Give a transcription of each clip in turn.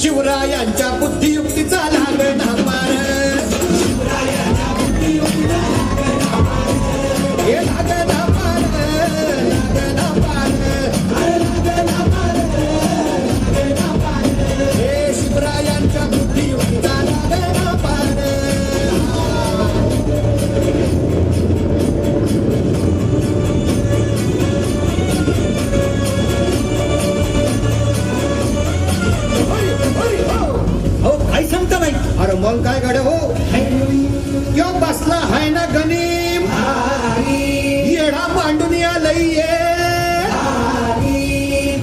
शिवरायांच्या बुद्धियुक्तीचा लागला पार हे लागला पार लागला पार हे शिवरायांच्या बुद्धियुक्तीचा लागला पार काही सांगता नाही. अरे मग काय गाड्या हो यो बसला हाय ना गणिम येडा मांडून आलंय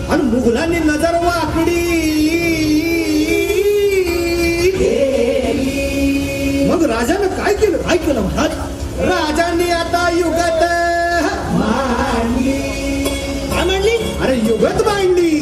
आणि मुघलांनी नजर वाकडी मग राजानं काय केलं महाराज? राजांनी आता युगत काय मांडली? अरे युगत मांडली